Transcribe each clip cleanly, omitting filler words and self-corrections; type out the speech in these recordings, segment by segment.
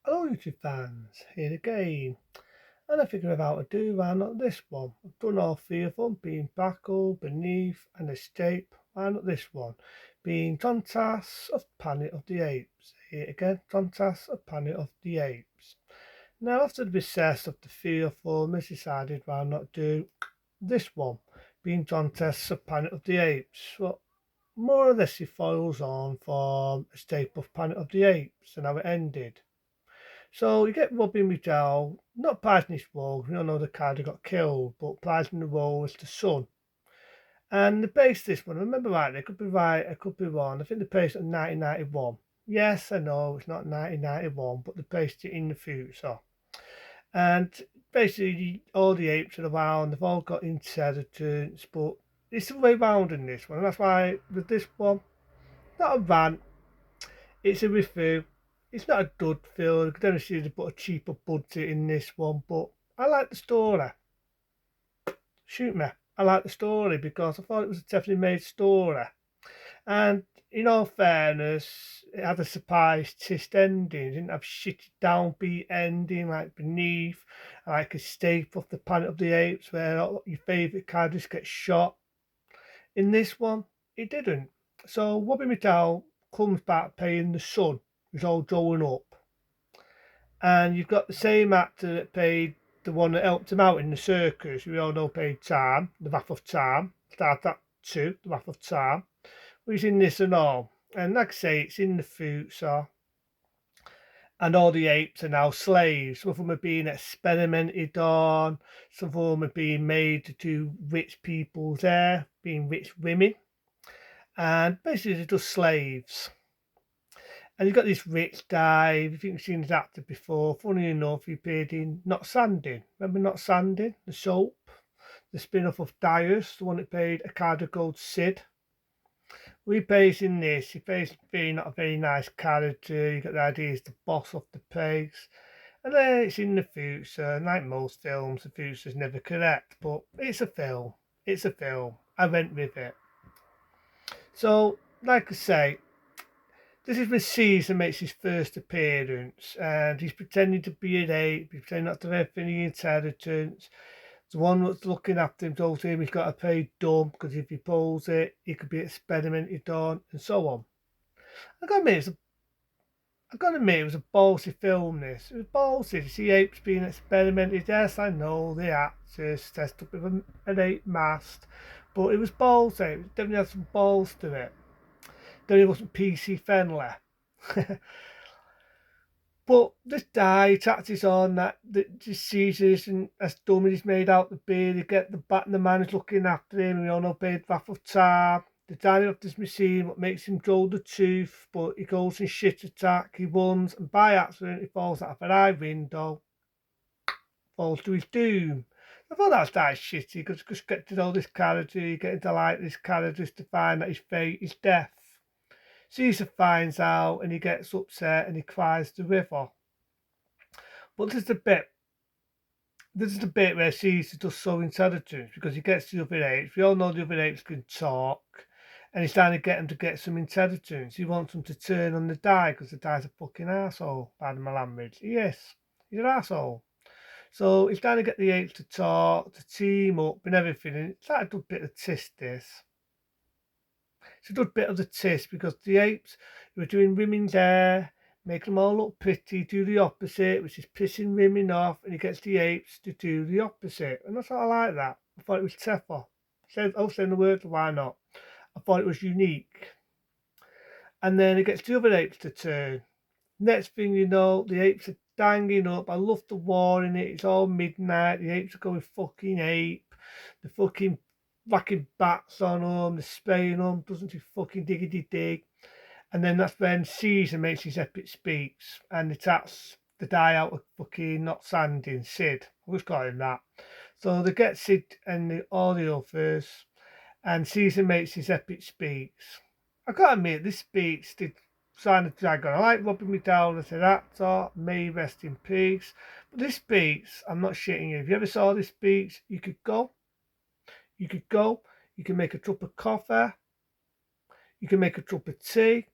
Hello YouTube fans, here again. And I figured out to do why not this one. I've done all three of them, being Backle, Beneath and Escape. Why not this one? Being Conquest of Planet of the Apes. Here again, Conquest of Planet of the Apes. Now after the recess of the three of them, I decided why not do this one, being Conquest of Planet of the Apes. Well, more or less it follows on from Escape of Planet of the Apes and how it ended. So you get Robin McDowell, not playing his role, we all know the character got killed, but playing the role as the son. And they based this one, I remember rightly, I could be right, I could be wrong. I think they based it on 1991. Yes, I know it's not 1991, but they based it in the future. And basically, all the apes are around, they've all got intelligence, but it's the way round in this one. And that's why with this one, not a rant, it's a review. It's not a dud film. I could only see they put a cheaper budget in this one, but I like the story. Shoot me. I like the story because I thought it was a definitely made story. And in all fairness, it had a surprise twist ending. It didn't have shitty downbeat ending like Beneath, like Escape off the Planet of the Apes, where your favourite characters get shot. In this one, it didn't. So Robbie McDowell comes back playing the son who's all growing up. And you've got the same actor that played the one that helped him out in the circus. We all know played Time, the Wrath of Time. Started that too, the Wrath of Time. He's in this and all. And like I say, it's in the future. And all the apes are now slaves. Some of them are being experimented on. Some of them are being made to do rich people's hair, being rich women. And basically, they're just slaves. And you've got this rich guy, if you've seen his actor before, funny enough, he appeared in Not Sanding. Remember Not Sanding, the soap? The spin off of Dyers, the one that played a character called Sid. We plays in this, he plays being not a very nice character, you get the idea he's the boss of the place. And then it's in the future, like most films, the future's never correct, but it's a film. It's a film. I went with it. So, like I say, this is when Caesar makes his first appearance, and he's pretending to be an ape, he's pretending not to have any intelligence. The one that's looking after him told him he's got to play dumb because if he pulls it, he could be experimented on, and so on. I gotta admit, it was a ballsy film. This it was ballsy to see apes being experimented. Yes, I know the actors test up with an ape mask, but it was ballsy. It definitely had some balls to it. Then it wasn't PC friendly. But this guy taxes on that the Caesar isn't as dumb as he's made out to be. They get the bat and the man is looking after him. We all know paid Wrath of Tar. The dining off this machine, what makes him draw the tooth, but he goes in shit attack. He runs and by accident he falls out of an high window, falls to his doom. I thought that's that shitty because just get to know this character, you getting to like this character just to find that his fate is death. Caesar finds out and he gets upset and he cries the river. But there's the bit where Caesar does so intelligence because he gets the other apes. We all know the other apes can talk, and he's trying to get them to get some intelligence. He wants them to turn on the die because the die's a fucking asshole. Pardon my language. Yes, he's an asshole. So he's trying to get the apes to talk, to team up, and everything. And it's like a good bit of tist. This. It's a good bit of the test because the apes who are doing women's hair, making them all look pretty, do the opposite, which is pissing women off, and he gets the apes to do the opposite. And I sort of like that. I thought it was clever. I was saying the words, why not? I thought it was unique. And then he gets the other apes to turn. Next thing you know, the apes are danging up. I love the war in it. It's all midnight. The apes are going fucking ape. The fucking whacking bats on them. They're spraying them. Doesn't do fucking diggity dig. And then that's when Caesar makes his epic speech and attacks the die out of fucking Not Sanding, Sid. I just call him that. So they get Sid and all the others, and Caesar makes his epic speech. I gotta admit, this speech did sign of drag on. I like Robbie McDowell as an actor, may rest in peace. But this speech, I'm not shitting you. If you ever saw this speech, you could go, you can make a cup of coffee, you can make a cup of tea,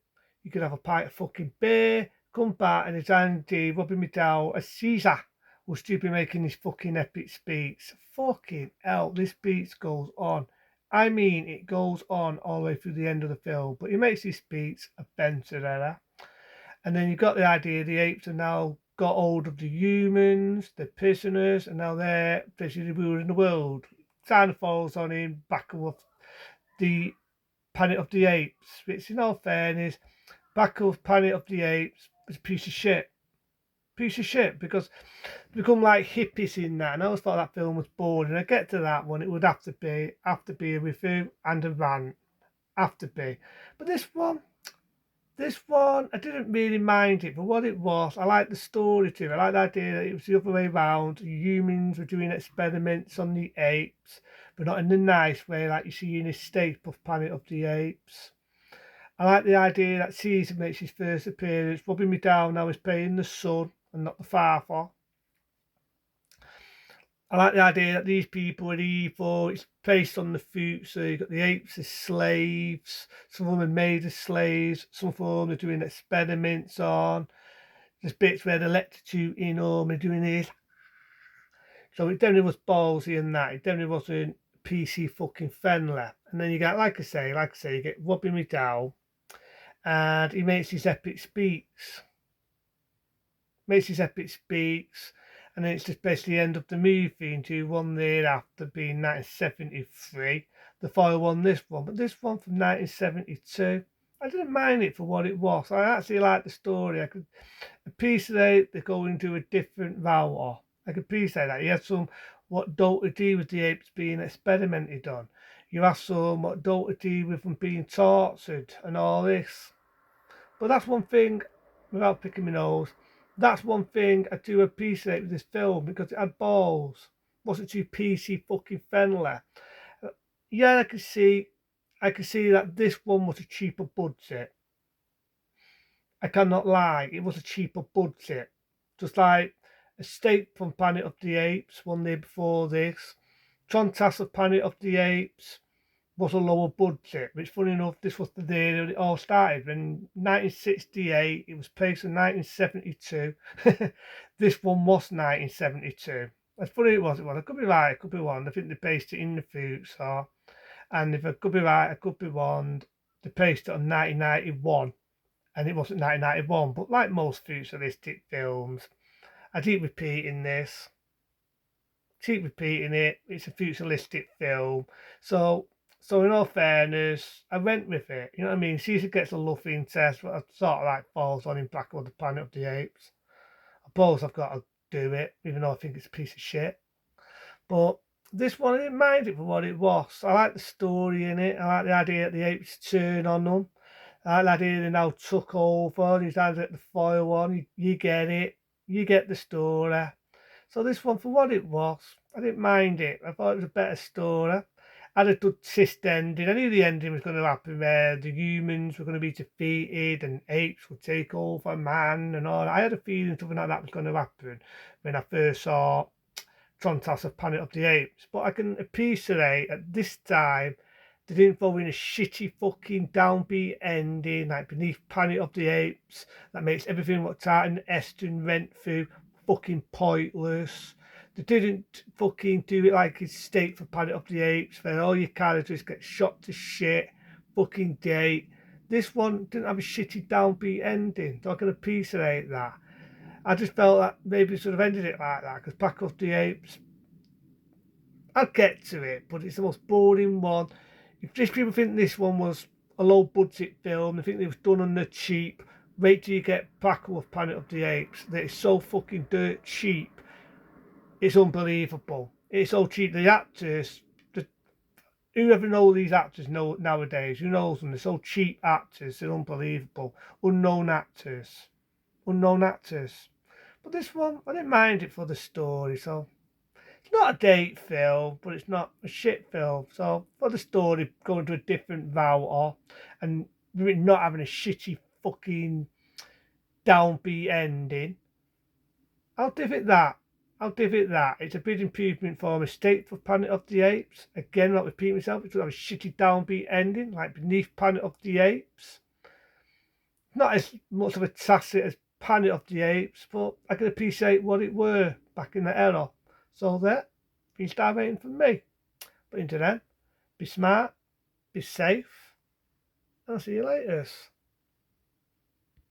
you can have a pint of fucking beer, come back and it's Andy rubbing me down as Caesar will still be making this fucking epic speech. Fucking hell, this speech goes on. I mean, it goes on all the way through the end of the film, but he makes this speech a Benserella. And then you've got the idea the apes have now got hold of the humans, the prisoners, and now they're basically ruling the world. Kind of falls on him, back of the Planet of the Apes, which in all fairness, back of Planet of the Apes was a piece of shit. Piece of shit, because they become like hippies in that, and I always thought that film was boring. I get to that one, it would have to be a review and a rant. Have to be. But this one, I didn't really mind it for what it was. I like the story to it. I like the idea that it was the other way around. Humans were doing experiments on the apes, but not in the nice way like you see in Escape of Planet of the Apes. I like the idea that Caesar makes his first appearance, rubbing me down now he's playing the son and not the father. I like the idea that these people are evil. It's based on the fruit. So you've got the apes as slaves. Some of them are made as slaves. Some of them are doing experiments on. There's bits where they're electrocuting them and doing this. So it definitely was ballsy in that. It definitely wasn't PC fucking friendly. And then you get, like I say, you get rubbing me down. And he makes his epic speech. And then it's just basically the end of the movie into 1 year after being 1973. The follow one, this one, but this one from 1972. I didn't mind it for what it was. I actually liked the story. I could appreciate they're going to a different route. I could appreciate that. You had some what don't agree with the apes being experimented on. You have some what don't agree with them being tortured and all this. But that's one thing, without picking my nose, that's one thing I do appreciate with this film because it had balls. Wasn't too PC fucking friendly. Yeah, I could see that this one was a cheaper budget. I cannot lie, it was a cheaper budget. Just like Escape from Planet of the Apes, 1 day before this. Conquest of Planet of the Apes was a lower budget, which funny enough, this was the day that it all started. In 1968, it was placed in 1972. This one was 1972. As funny it was, I could be right, I could be wrong. I think they based it in the future. And if I could be right, I could be wrong. They based it on 1991. And it wasn't 1991, but like most futuristic films, I keep repeating this. Keep repeating it. It's a futuristic film. So in all fairness, I went with it. You know what I mean? Caesar gets a love interest, but I sort of like falls on him back on the Planet of the Apes. I suppose I've got to do it, even though I think it's a piece of shit. But this one, I didn't mind it for what it was. I like the story in it. I like the idea that the apes turn on them. I like the idea they now took over. He's had at the foil one. You get it. You get the story. So this one, for what it was, I didn't mind it. I thought it was a better story. I had a good twist ending. I knew the ending was going to happen where the humans were going to be defeated and apes would take over man and all. I had a feeling something like that was going to happen when I first saw Conquest of Planet of the Apes. But I can appreciate at this time they didn't throw in a shitty fucking downbeat ending like Beneath Planet of the Apes that makes everything what Titan Eston went through fucking pointless. They didn't fucking do it like it's State for Planet of the Apes where all your characters get shot to shit fucking date. This one didn't have a shitty downbeat ending, so I can appreciate that. I just felt that maybe should have ended it like that because Planet of the Apes, I'll get to it, but it's the most boring one. If just people think this one was a low budget film, they think it was done on the cheap, wait till you get Paco of Planet of the Apes. That is so fucking dirt cheap. It's unbelievable. It's so cheap. The actors, whoever knows these actors know nowadays, who knows them? They're so cheap actors, they're unbelievable. Unknown actors. But this one, I didn't mind it for the story, so it's not a date film, but it's not a shit film. So for the story going to a different route and not having a shitty fucking downbeat ending, I'll give it that. It's a big improvement for Mistake for Planet of the Apes. Again, not repeating myself, it's have a shitty downbeat ending like Beneath Planet of the Apes. Not as much of a tacit as Planet of the Apes, but I can appreciate what it were back in the era. So there, 3-star rating from me. But until then, be smart, be safe, and I'll see you later.